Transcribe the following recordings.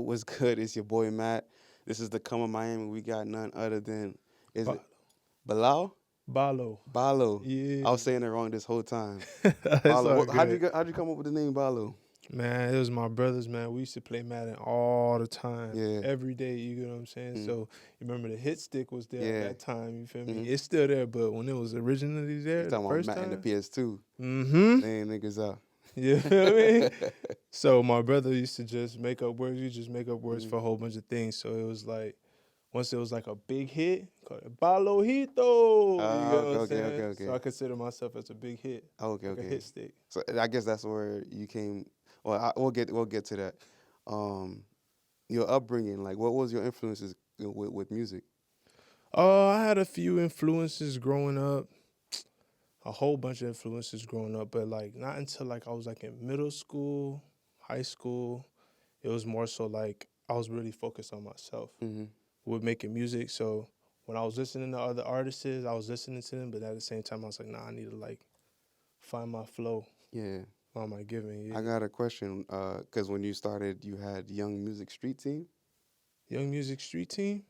What's good? It's your boy Matt. This is the Come of Miami. We got none other than is Ba- it Baloww? Baloww. Ballo. I Yeah. was saying it wrong this whole time. It's Ballo. all How'd you good. get, how'd you come up with the name Ballo? Man, it was my brothers, man. We used to play Madden all the time. Yeah. Every day, you get what I'm saying? Mm. So you remember the hit stick was there at Yeah. that time, you feel me? Mm-hmm. It's still there, but when it was originally You there the talking about first Matt and the time, PS2? mm-hmm. Laying niggas out. You feel me? So my brother used to just make up words. You just make up words Mhm. for a whole bunch of things. So it was like, once it was like a big hit, called it Balojito. You get what Okay, I'm okay, okay, saying? So okay. I consider myself as a big hit, Okay, like a okay. hit stick. So I guess that's where you came. Well, we'll get to that. Um, your upbringing, like what was your influences with music? I had a few influences growing up, a whole bunch of influences growing up, but like not until like I was like in middle school, high school, it was more so like I was really focused on myself Mm-hmm. with making music. So when I was listening to other artists, I was listening to them, but at the same time I was like, nah, I need to like find my flow. Yeah. What am I giving? I Yeah. got a question, because when you started, you had Young Music Street Team. Young Music Street Team?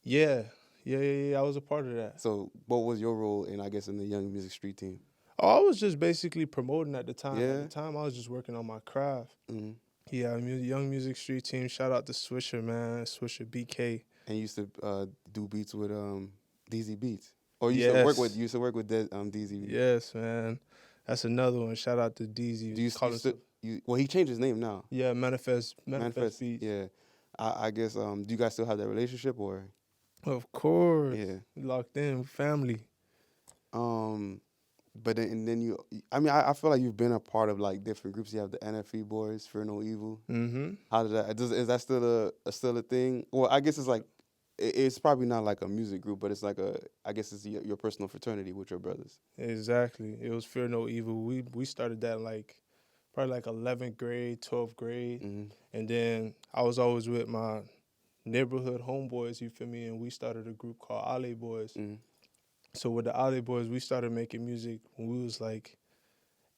Yeah. Yeah. I was a part of that. So, what was your role in, I guess, in the Young Music Street Team? Oh, I was just basically promoting at the time. At Yeah. the time, I was just working on my craft. Mm-hmm. Yeah, Young Music Street Team. Shout out to Swisher, man. Swisher BK. And you used to do beats with DZ Beats, or Yes. you used to work with DZ. Yes, man. That's another one. Shout out to Do DZ. you Call still himself. well, he changed his name now. Yeah, Manifest Manifest. Beats. Yeah. I guess do you guys still have that relationship or? Of course. Yeah. Locked in, family. Um, but then I feel like you've been a part of like different groups. You have the NFE Boys, Fear No Evil. Mm-hmm. How did that? Is that still a thing? Well, I guess it's like it's probably not like a music group, but it's like I guess it's your personal fraternity with your brothers. Exactly. It was Fear No Evil. We started that like probably like 11th grade, 12th grade. Mm-hmm. And then I was always with my neighborhood homeboys, you feel me? And we started a group called Ale Boys. Mm-hmm. So with the Ale Boys, we started making music when we was like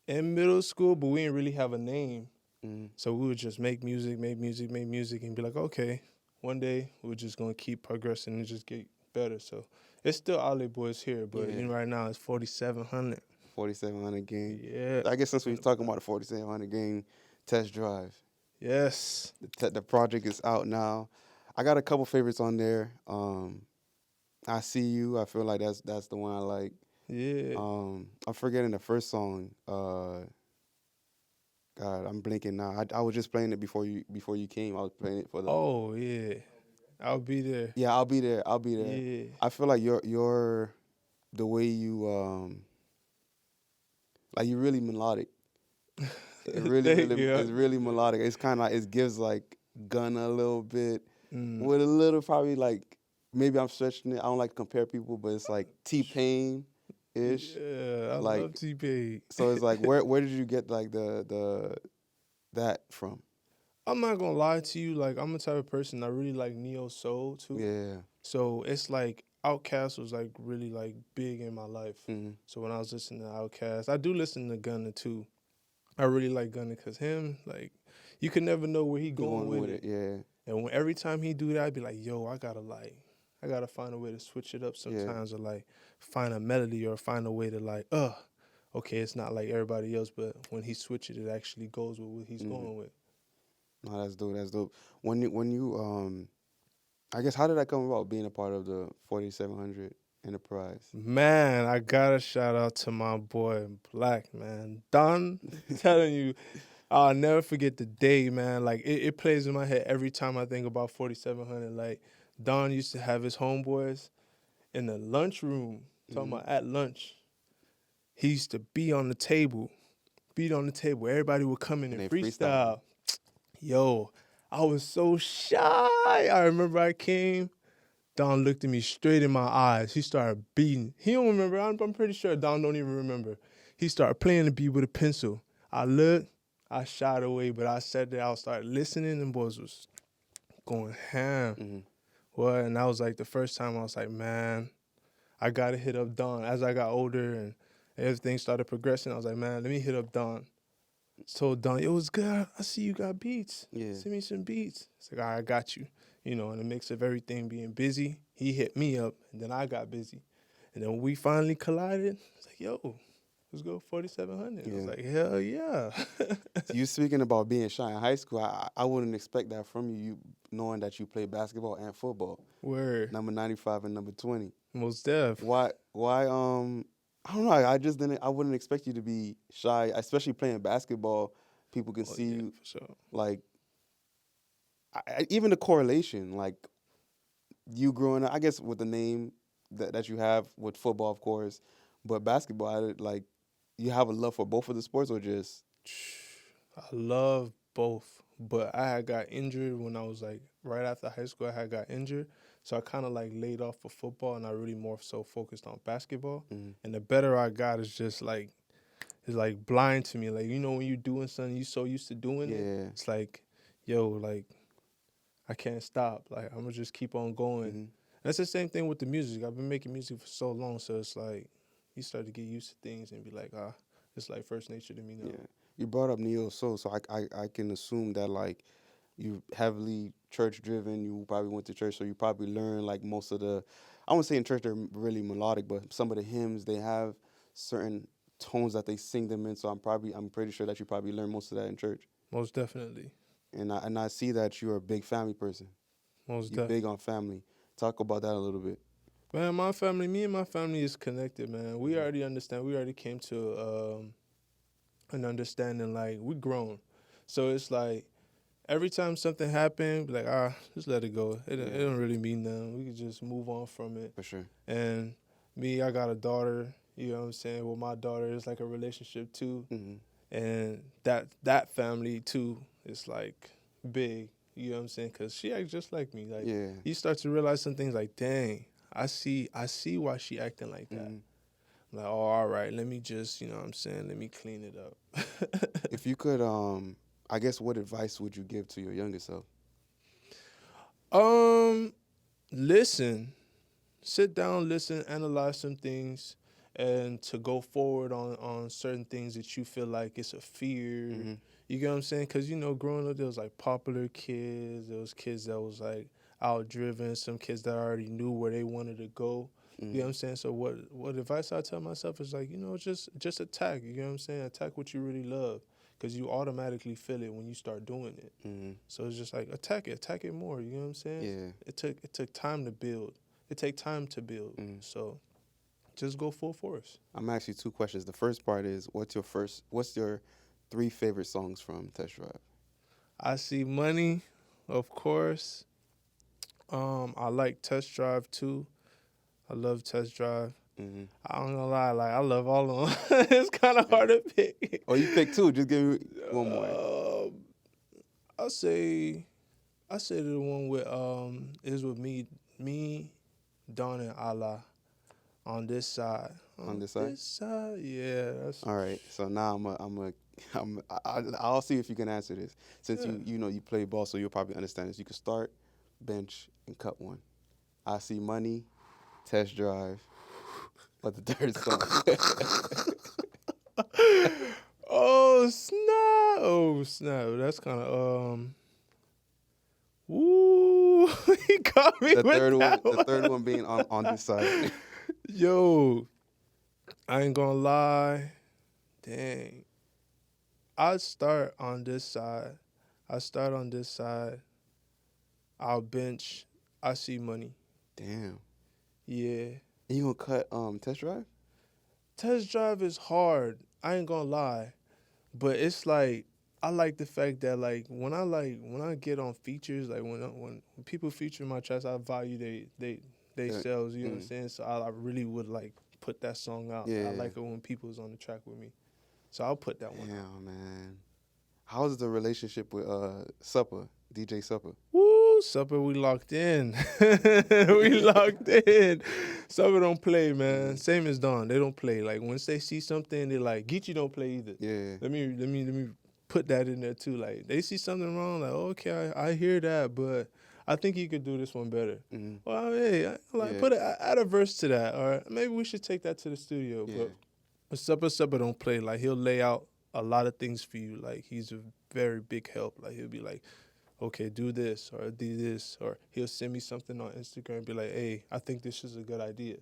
in middle school, but we didn't really have a name. Mm-hmm. So we would just make music, and be like, okay, one day we're just gonna keep progressing and just get better. So it's still Ale Boys here, but Yeah. right now it's 4700. 4700 game. Yeah. I guess since we're talking about the 4700 game test drive, Yes. the project is out now. I got a couple favorites on there. I See You. I feel like that's the one I like. Yeah. I'm forgetting the first song. God, I'm blinking now. I was just playing it before you came. I was playing it for the. Oh yeah. I'll be there. Yeah, I'll be there. I'll be there. Yeah. I feel like your the way you like you're really melodic. It really Thank really you. it's really melodic. It's kind of like it gives like Gunna a little bit Mm. with a little probably like maybe I'm stretching it. I don't like to compare people, but it's like T-Pain ish. Yeah, I Like love T-Pain. so it's like where did you get like the that from? I'm not gonna lie to you, like I'm the type of person I really like neo soul too. Yeah. So it's like Outkast was like really like big in my life. Mm-hmm. So when I was listening to Outkast, I do listen to Gunna too. I really like Gunna because him, like, you can never know where he going with it. Yeah. And every time he do that, I'd be like, yo, I gotta find a way to switch it up sometimes, or like find a melody or find a way to like, okay, it's not like everybody else, but when he switches it actually goes with what he's going with. No, that's dope. That's dope. When you I guess how did that come about being a part of the 4700 Enterprise? Man, I gotta shout out to my boy Black, man. Don, telling you, I'll never forget the day, man. Like, it plays in my head every time I think about 4700. Like, Don used to have his homeboys in the lunchroom, talking about at lunch. He used to beat on the table. Everybody would come in And and they freestyle. Yo, I was so shy. I remember I came. Don looked at me straight in my eyes. He started beating. He don't remember. I'm pretty sure Don don't even remember. He started playing the beat with a pencil. I looked. I shied away, but I sat there. I started listening, and boys was going ham. Mm-hmm. Well, and that was like the first time I was like, man, I gotta hit up Don. As I got older and everything started progressing, I was like, man, let me hit up Don. told Don, yo, it's good. I see you got beats. Yeah. Send me some beats. It's like, all right, I got you. You know, in the mix of everything being busy, he hit me up, and then I got busy. And then when we finally collided, it's like, yo, let's go 4,700. I was Yeah. like, hell yeah. So you speaking about being shy in high school, I wouldn't expect that from you, you knowing that you play basketball and football. Word. Number 95 and number 20. Most def. Why I don't know, I wouldn't expect you to be shy, especially playing basketball. People can Oh, see yeah, you for sure. like even the correlation, like you growing up, I guess with the name that you have with football, of course, but basketball, like you have a love for both of the sports or just I love both, but I had got injured when I was like right after high school. I had got injured, so I kind of like laid off for football, and I really more so focused on basketball. mm, And the better I got, is just like it's like blind to me. Like, you know, when you doing something, you so used to doing it. yeah. It's like, yo, like I can't stop. Like I'm gonna just keep on going. Hmm. That's the same thing with the music. I've been making music for so long, so it's like you start to get used to things and be like, it's like first nature to me now. Yeah. You brought up neo soul, so I can assume that like you heavily church driven. You probably went to church, so you probably learned like most of the. I won't say in church they're really melodic, but some of the hymns they have certain tones that they sing them in. So I'm pretty sure that you probably learned most of that in church. Most definitely. And I see that you're a big family person. Most You definitely. big on family. Talk about that a little bit. Man, me and my family is connected, man. We already understand. We already came to an understanding, like, we grown. So it's like, every time something happened, be like, just let it go. It Yeah. don't really mean nothing. We can just move on from it. For sure. And me, I got a daughter, you know what I'm saying? Well, my daughter is like a relationship, too. Hmm. And that family, too, is, like, big, you know what I'm saying? Because she acts just like me. Like, Yeah. you start to realize some things like, dang, I see why she acting like that. Mhm. Like, oh, all right, let me just, you know what I'm saying, let me clean it up. If you could, I guess, what advice would you give to your younger self? Listen, sit down, listen, analyze some things, and to go forward on certain things that you feel like it's a fear. Mhm. You get what I'm saying? Because, you know, growing up, there was like popular kids, there was kids that was like out driven, some kids that already knew where they wanted to go. You know what I'm saying? So what advice I tell myself is like, you know, just attack. You know what I'm saying? Attack what you really love, because you automatically feel it when you start doing it. Mm-hmm. So it's just like attack it more. You know what I'm saying? Yeah. It took time to build. It take time to build. Mhm. So just go full force. I'm asking you two questions. The first part is, what's your 3 favorite songs from Test Drive? I See Money, of course. I like Test Drive too. I love Test Drive. Mm-hmm. I don't gonna lie, like I love all of them. It's kind of hard to pick. Oh, you pick 2. Just give me one more. I say the one with is with me, Don and Allah on this side. On this side? This side, yeah. That's All right. So now I'll see if you can answer this. Since Yeah. you know you play ball, so you'll probably understand this. You can start, bench, and cut one. I See Money, Test Drive. But the third song. Oh snap! Oh snap! That's kind of Woo! He got me The with third one, that the third one being on this side. Yo, I ain't gonna lie. Dang. I'll start on this side. I'll bench. I See Money. Damn. Yeah. And you gonna cut Test Drive? Test Drive is hard. I ain't gonna lie. But it's like, I like the fact that when I get on features, like when people feature my tracks, I value they Yeah. selves, you know what I'm saying? So I really would like put that song out. Yeah. I like it when people's on the track with me. So I'll put that one out. Damn, man. How's the relationship with Supper, DJ Supper? Woo, Supper, we locked in. We locked in. Supper don't play, man. Same as Don. They don't play. Like once they see something, they're like, Geechee don't play either. Yeah. Let me put that in there too. Like they see something wrong, like, okay, I hear that, but I think you could do this one better. Mm-hmm. Well, hey, add a verse to that, or maybe we should take that to the studio. Yeah. But Supper don't play. Like he'll lay out a lot of things for you. Like he's a very big help. Like he'll be like, okay, do this or do this, or he'll send me something on Instagram and be like, hey, I think this is a good idea.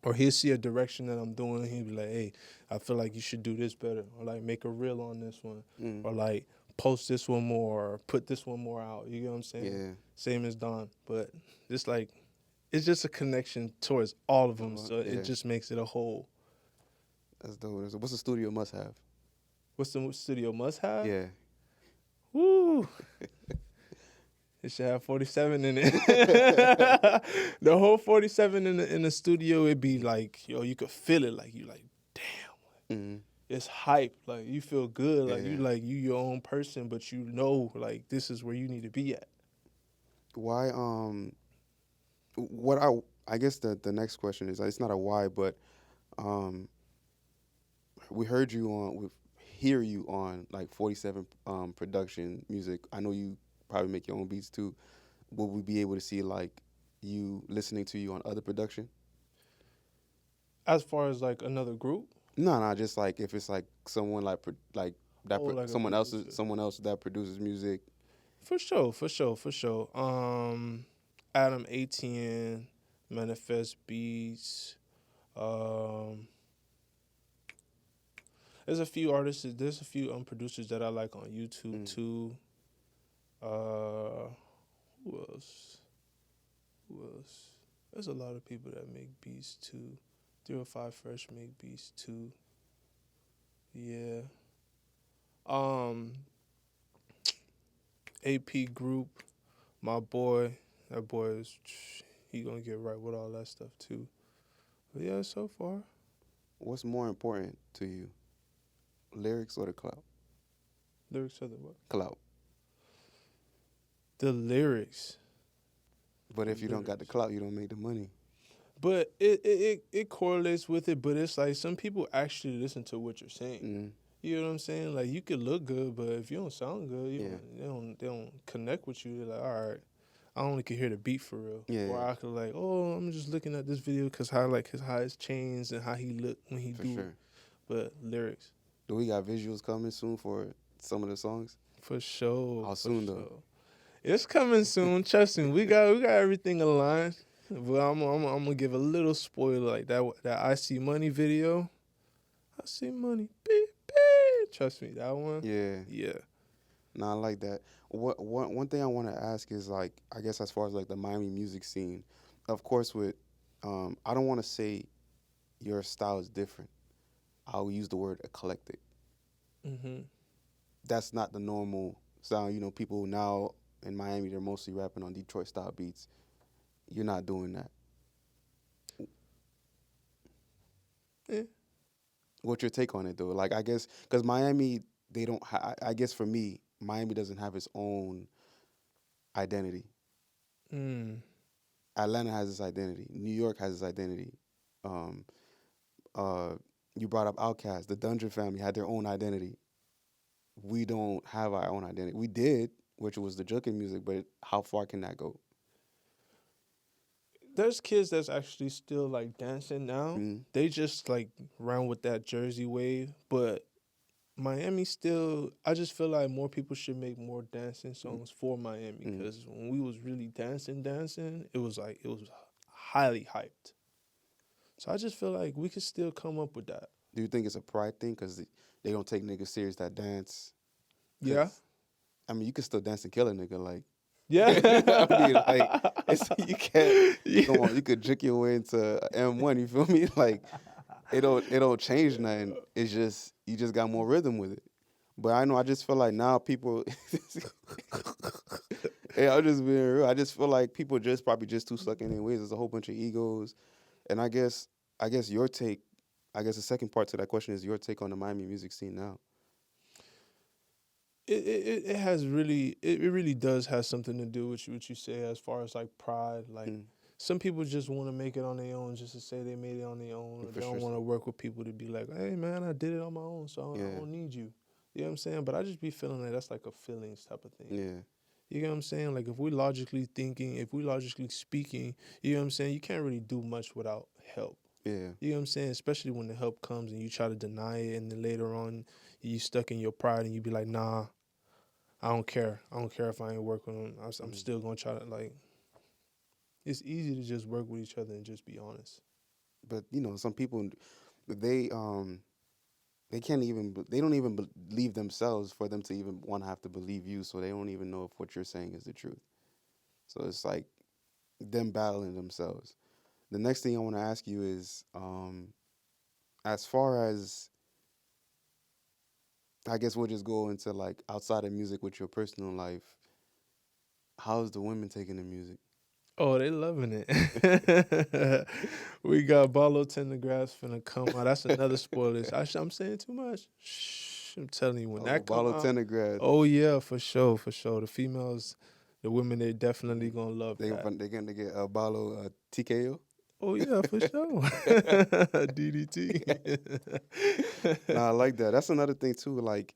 Or he'll see a direction that I'm doing and he'll be like, hey, I feel like you should do this better. Or like make a reel on this one. Mm. Or like post this one more or put this one more out. You get what I'm saying? Yeah. Same as Don. But it's like it's just a connection towards all of them. So Yeah. it just makes it a whole. That's dope. What's the studio must have? What's the studio must have? Yeah. Woo. It should have 47 in it. The whole 47 in the studio, it'd be like, yo, you could feel it. Like, you like, damn. Mm-hmm. It's hype. Like, you feel good. Yeah. Like you your own person, but you know, like, this is where you need to be at. Why? What I guess the next question is, it's not a why, but we heard you on, we hear you on like 47 production music. I know you probably make your own beats too. Will we be able to see like you listening to you on other production? As far as, like, another group? No, just like if it's like someone like that, Oh, like a someone producer. else that produces music. For sure. Adam ATN, Manifest Beats. There's a few artists. There's a few producers that I like on YouTube too. Who else? There's a lot of people that make beats too. 305 Fresh make beats too. Yeah. AP Group, my boy. That boy is, he gonna get right with all that stuff too. But yeah, so far. What's more important to you, lyrics or the clout? Lyrics of the what? Clout. The lyrics. But if you don't got the clout, you don't make the money. But it correlates with it, but it's like some people actually listen to what you're saying. Mm-hmm. You know what I'm saying? Like, you could look good, but if you don't sound good, Yeah. they don't connect with you. They're like, all right, I only can hear the beat for real. Yeah. Or I could like, oh, I'm just looking at this video because how like how his chains and how he look when he For do sure. it. But lyrics, Do we got visuals coming soon for some of the songs? for sure. How for soon, sure. though? It's coming soon. Trust me, we got everything aligned. But I'm gonna give a little spoiler, like that I See Money video. I see money, beep, beep. Trust me, that one. Yeah. Yeah. No, I like that. One thing I want to ask is, like, I guess as far as like the Miami music scene, of course with I don't want to say your style is different. I'll use the word eclectic. Mhm. That's not the normal sound. You know, people now in Miami, they're mostly rapping on Detroit style beats. You're not doing that. Yeah. What's your take on it though? Like, I guess because Miami, they don't. I guess for me, Miami doesn't have its own identity. Mm. Atlanta has its identity. New York has its identity. Um, you brought up Outkast. The Dungeon family had their own identity. We don't have our own identity. We did, which was the junkin music, but how far can that go? There's kids that's actually still like dancing now. Mm. They just like run with that Jersey wave, but Miami still. I just feel like more people should make more dancing songs for Miami because when we was really dancing, it was highly hyped. So I just feel like we could still come up with that. Do you think it's a pride thing? Because they don't take niggas serious that dance? Yeah. I mean, you can still dance and kill a nigga. Like, Yeah. I mean, like, you can't. Yeah. Come on, you could trick your way into M1. You feel me? Like, it don't change nothing. It's just you just got more rhythm with it. But I know I just feel like now people. Hey, I'm just being real. I just feel like people just probably just too stuck in their ways. There's a whole bunch of egos, and I guess your take. I guess the second part to that question is your take on the Miami music scene now. It has really it really does have something to do with what you say as far as like pride. Like some people just want to make it on their own just to say they made it on their own. Or For they don't sure. want to work with people to be like, hey man, I did it on my own, so I don't need you. You know what I'm saying? But I just be feeling that that's like a feelings type of thing. Yeah. You know what I'm saying? Like if we logically thinking, if we logically speaking, you know what I'm saying? You can't really do much without help. Yeah. You know what I'm saying? Especially when the help comes and you try to deny it, and then later on you stuck in your pride and you be like, nah, I don't care. I don't care if I ain't working on. I'm still gonna try to like. It's easy to just work with each other and just be honest. But you know, some people, they they can't even they don't even believe themselves for them to even want to have to believe you. So they don't even know if what you're saying is the truth. So it's like them battling themselves. The next thing I want to ask you is, as far as I guess we'll just go into like outside of music with your personal life. How's the women taking the music? Oh, they loving it. We got Baloww Tendergrass finna come out. That's another spoiler. I'm saying too much. Shh, I'm telling you, when Oh, that come Ballo out, Tendergrass. oh yeah, for sure, for sure. The females, the women, they definitely gonna love They that. they gonna get a Ballo TKO. Oh yeah, for sure. DDT. Nah, I like that. That's another thing too. Like,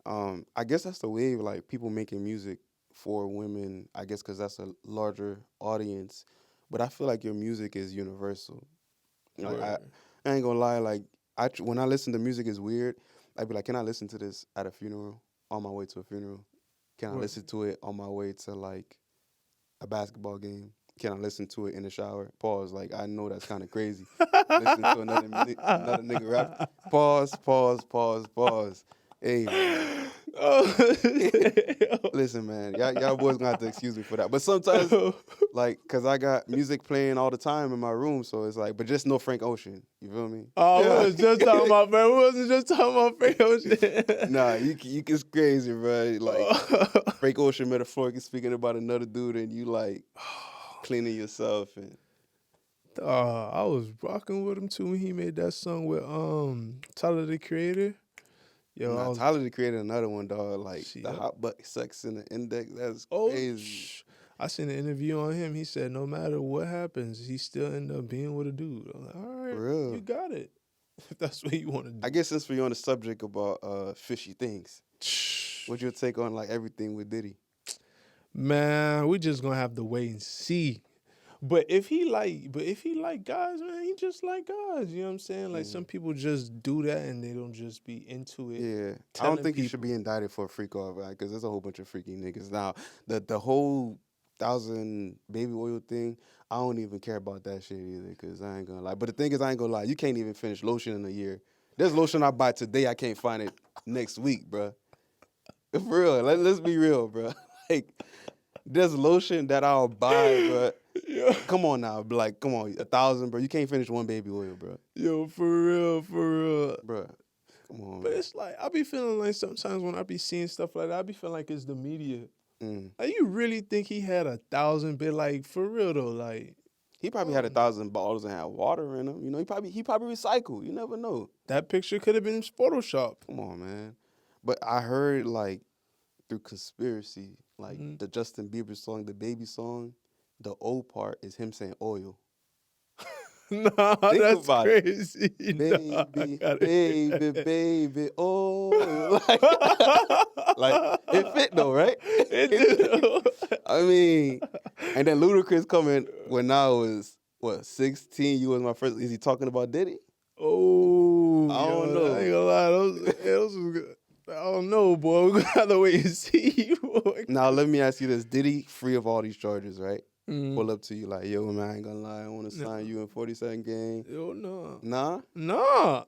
I guess that's the wave. Like people making music for women. I guess because that's a larger audience. But I feel like your music is universal. Like Word. I ain't gonna lie. Like when I listen to music is weird. I'd be like, can I listen to this at a funeral? On my way to a funeral? Can I Word. listen to it on my way to like a basketball game? Can I listen to it in the shower? Pause. Like I know that's kind of crazy. Listen to another nigga rap. Pause. Pause. Pause. Pause. Hey man. Oh, Listen, man. Y'all boys gonna have to excuse me for that. But sometimes, like, cause I got music playing all the time in my room, so it's like, but just no Frank Ocean. You feel me? oh, we Yeah. was just talking about, man. We wasn't just talking about Frank Ocean. Nah, you it's crazy, bro. Like Frank Ocean metaphorically speaking about another dude, and you like cleaning yourself and. I was rocking with him too when he made that song with Tyler the Creator. Yo, I Nah, was Tyler created another one, dog. Like the yep. hot butt sex in the index. That's Oh, crazy. I seen an interview on him. He said no matter what happens, he still end up being with a dude. I'm like, all For right, you real. got it. If that's what you want to I do. guess since we're on the subject about fishy things, what's your take on like everything with Diddy? Man, we just gonna have to wait and see. But if he like guys, man, he just like guys. You know what I'm saying? Like some people just do that and they don't just be into it. Yeah, I don't Telling think he should people, be indicted for a freak off, right? Because there's a whole bunch of freaky niggas now. The whole 1,000 baby oil thing, I don't even care about that shit either. Cause I ain't gonna lie. But the thing is, I ain't gonna lie. You can't even finish lotion in a year. There's lotion I buy today, I can't find it next week, bruh. For real, let's be real, bruh. Like, there's lotion that I'll buy, bruh. yo, Come on now, like, come on, 1,000, bro. You can't finish one baby oil, bruh. yo, for real. Bruh, come on, But man. it's like I be feeling like sometimes when I be seeing stuff like that, I be feeling like it's the media. Mm. Like you really think he had 1,000 bit like for real though? Like He probably had 1,000 bottles and had water in them. You know, he probably recycled. You never know. that picture could have been Photoshop. Come on, man. But I heard like through conspiracy, like Mhm. the Justin Bieber song, the baby song, the O part is him saying oil. Nah, Think that's about it. crazy. Nah, I Baby, gotta hear baby, that. baby, oil. Like it fit though, right? It did. I mean, and then Ludacris coming when I was what 16. You was my first. Is he talking about Diddy? Oh, I don't yo, I know. ain't gonna lie. Those was good. I don't know, boy. We're gonna have to wait and see, boy. Now let me ask you this: Diddy free of all these charges, right? Mm. Pull up to you like, yo, man, I ain't gonna lie, I want to Nah. sign you in 42nd game. Yo, nah. Nah, Nah.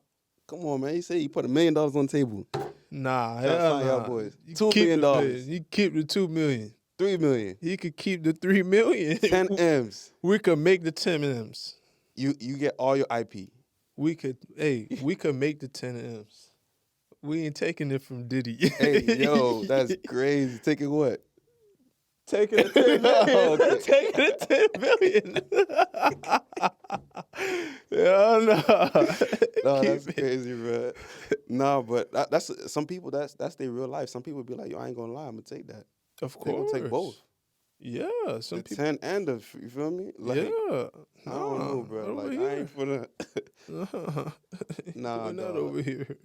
come on, man. He said he put $1 million on the table. Nah, Trying to hell sign y'all nah. boys. You $2 keep million, the million. You keep the 2 million. $3 million, He could keep the 3 million. 10 M's. We could make the 10 M's. You get all your IP. We could make the 10 M's. We ain't taking it from Diddy. Hey, yo, that's crazy. Taking what? Taking the 10 million. Okay. Taking the 10 million. Yeah, no. No, Keep that's it. crazy, bro. Nah, but that's some people. That's their real life. Some people be like, yo, I ain't gonna lie, I'm gonna take that. Of They gonna take both. course. Yeah, some The people. 10 and the, you feel me? Like, Yeah. I don't know, bro. Over Like, I here. ain't for the. Nah. Nah, Doing that dog. over here.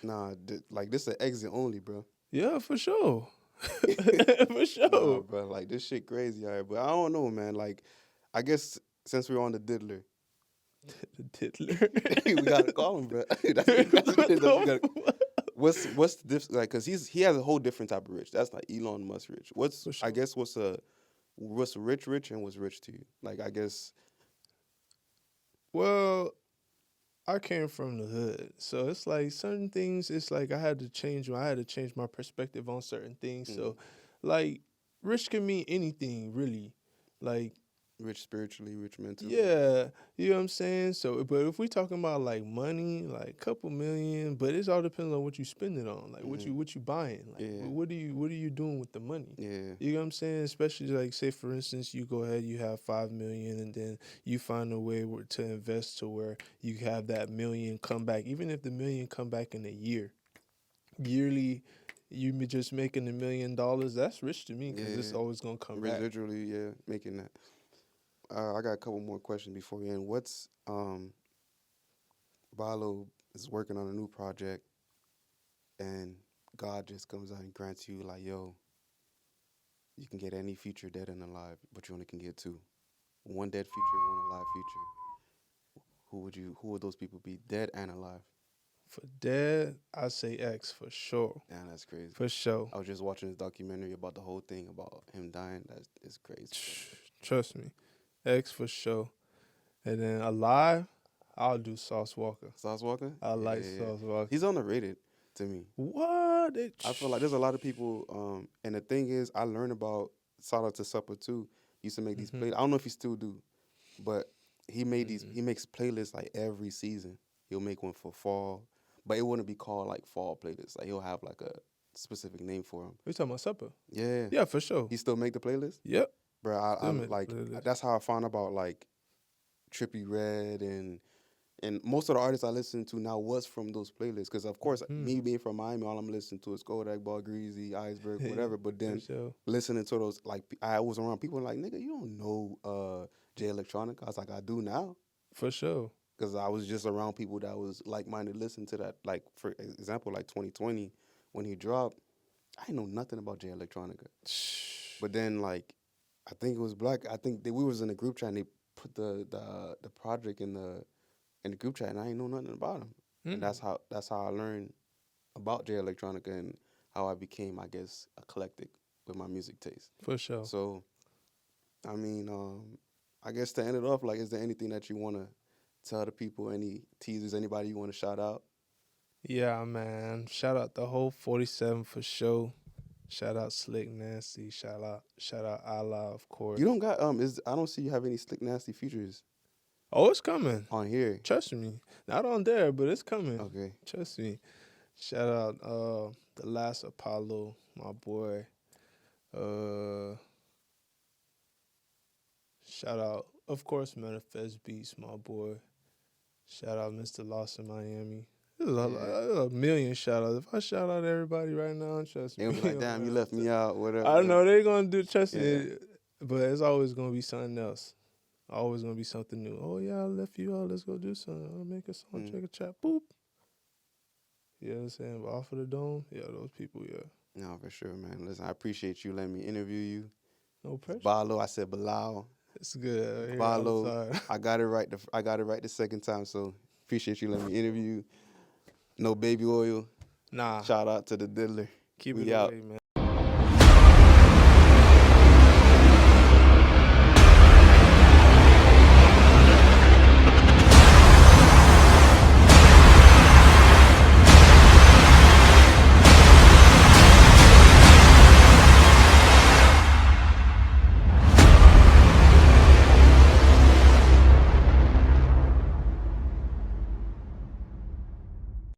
Nah, like this an exit only, bro. Yeah, for sure. For Nah, sure. bro. Like this shit crazy, all right. But I don't know, man. Like, I guess since we're on the diddler, The diddler. We gotta call him, bro. That's what it is. We gotta, what's the difference? Like, cause he has a whole different type of rich. That's like Elon Musk rich. For I sure. guess what's rich and what's rich to you? Like, I guess. Well, I came from the hood, so it's like certain things. It's like I had to change. I had to change my perspective on certain things. Mm. So, like, rich can mean anything, really. Like, Rich spiritually, rich mentally. yeah, you know what I'm saying? So, but if we talking about like money, like couple million, but it all depends on what you spend it on. Like what you buying. Like Yeah. what are you doing with the money? Yeah. You know what I'm saying? Especially like say for instance, you go ahead, you have 5 million, and then you find a way to invest to where you have that million come back. Even if the million come back in a year, yearly, you just making $1 million. That's rich to me because it's Yeah. always gonna come back. Residually, yeah, making that. I got a couple more questions before we end. What's Baloww is working on a new project, and God just comes out and grants you like, yo, you can get any future dead and alive, but you only can get two. One dead future, one alive future. Who would those people be, dead and alive? For dead, I say X for sure. Damn, that's crazy. For sure. I was just watching this documentary about the whole thing about him dying. It's crazy. Trust me. X for sure. And then alive, I'll do Sauce Walker. Sauce Walker? I like Sauce Walker. He's underrated to me. What? I feel like there's a lot of people, and the thing is, I learned about Solid to Supper too. He used to make these playlists. I don't know if he still do, but he made these. He makes playlists like every season. He'll make one for fall, but it wouldn't be called like fall playlists. Like he'll have like a specific name for them. We talking about supper? Yeah. Yeah, for sure. He still make the playlist? Yep. Bro, I Still make the like playlist. that's how I found about like Trippie Redd and most of the artists I listen to now was from those playlists. Because of course, me being from Miami, all I'm listening to is Kodak, Ball Greasy, Iceberg, whatever. But then sure. listening to those, like I was around people like, nigga, you don't know Jay Electronica. I was like, I do now. For sure. Because I was just around people that was like-minded, listening to that. Like, for example, like 2020, when he dropped, I didn't know nothing about Jay Electronica. But then, like, I think it was Black. I think we was in a group chat and they put the project in the group chat, and I didn't know nothing about him. And that's how I learned about Jay Electronica and how I became, I guess, eclectic with my music taste. For sure. So, I mean, I guess to end it off, like, is there anything that you want to tell the people, any teasers, anybody you want to shout out? Yeah, man. Shout out the whole 47 for sure. Shout out Slick Nasty. Shout out Allah, of course. You don't got I don't see you have any Slick Nasty features Oh, it's coming. on here. Trust me. Not on there, but it's coming. Okay. Trust me. Shout out the last Apollo, my boy. Shout out, of course, Manifest Beats, my boy. Shout out Mr. Lost in Miami. There's a million shout outs. If I shout out everybody right now, trust me. They'll be like, damn, you left me out, whatever. I know they're gonna do trust Yeah. me, but it's always gonna be something else. Always gonna be something new. Oh yeah, I left you out. Let's go do something. I'll make a song, check a chat. Boop. You know what I'm saying? But off of the dome, yeah, those people, yeah. No, for sure, man. Listen, I appreciate you letting me interview you. No pressure. Baloww, I said Baloww. It's good. Yeah, Baloww, I got it right. I got it right the second time. So appreciate you letting me interview you. No baby oil. Nah. Shout out to the diddler. Keep We it out. away, man.